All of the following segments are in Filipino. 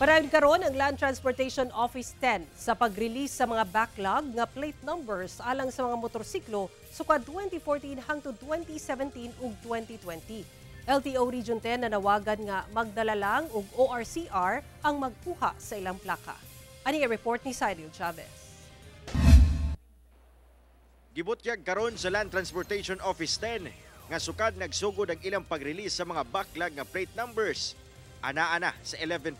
Parayon karon ang Land Transportation Office 10 sa pag-release sa mga backlog nga plate numbers alang sa mga motorsiklo sukad 2014 hangtod 2017 ug 2020. LTO Region 10 nanawagan nga magdala lang og ORCR ang magkuha sa ilang plaka. Ani report ni Cyril Chavez. Gibutyag karon sa Land Transportation Office 10 nga sukad nagsugod ang ilang pag-release sa mga backlog nga plate numbers. Ana-ana sa 11%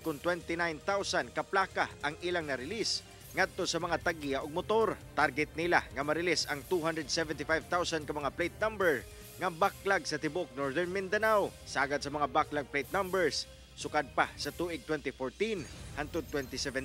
kung 29,000 kaplaka ang ilang na-release ngadto sa mga taggiya og motor. Target nila nga ma-release ang 275,000 ka mga plate number nga backlog sa tibuok Northern Mindanao. Sagad sa mga backlog plate numbers, sukad pa sa tuig 2014 hangtod 2017.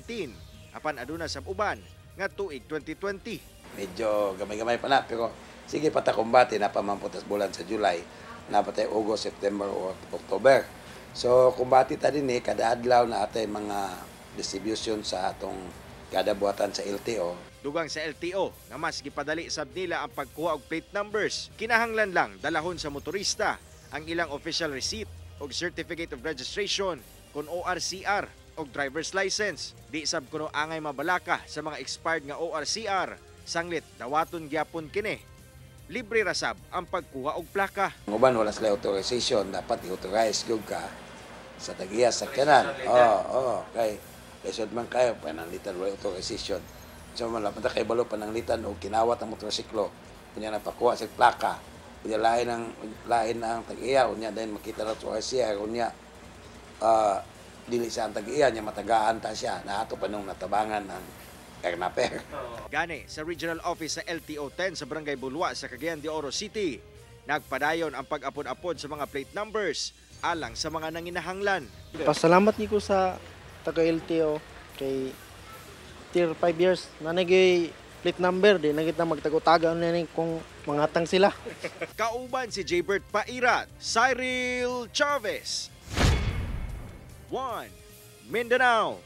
Apan aduna sa uban nga tuig 2020. Medyo gamay-gamay pa na pero sige patakumbati na pamamputas bulan sa July, napatay August, September o October. So kumbati ta din kada adlaw na atay mga distribution sa atong kada buhatan sa LTO. Dugang sa LTO nga mas gipadali sab nila ang pagkuha og plate numbers. Kinahanglan lang dalahon sa motorista ang ilang official receipt o certificate of registration kun ORCR o driver's license. Di sab kuno angay mabalaka sa mga expired nga ORCR. Sanglit dawaton gyapon kini. Libre rasab ang pagkuha og plaka. Ang uban wala sila authorization, dapat i-authorize gyud ka sa tagiya sa kanan. Kay lesod man kayo pananglitan wala authorization. So man lapat kay balo pananglitan og kinawat ang motorsiklo. Kunya napakuha sa plaka. Kunya lain ang tagiya, kunya din makita na sa RCR, kunya dili sa ang tagiya nya matagaan ta siya naato pa nung natabangan ng Ernaper. Gani sa regional office sa LTO 10 sa Barangay Bulwa sa Cagayan de Oro City, nagpadayon ang pag-apod-apod sa mga plate numbers alang sa mga nanginahanglan. Pasalamat ni ko sa taga LTO kay tier 5 years na nagay plate number di na kita magtago-taga na kung mangatang sila. Kauban si Jaybert Pairat, Cyril Chavez. 1 Mindanao.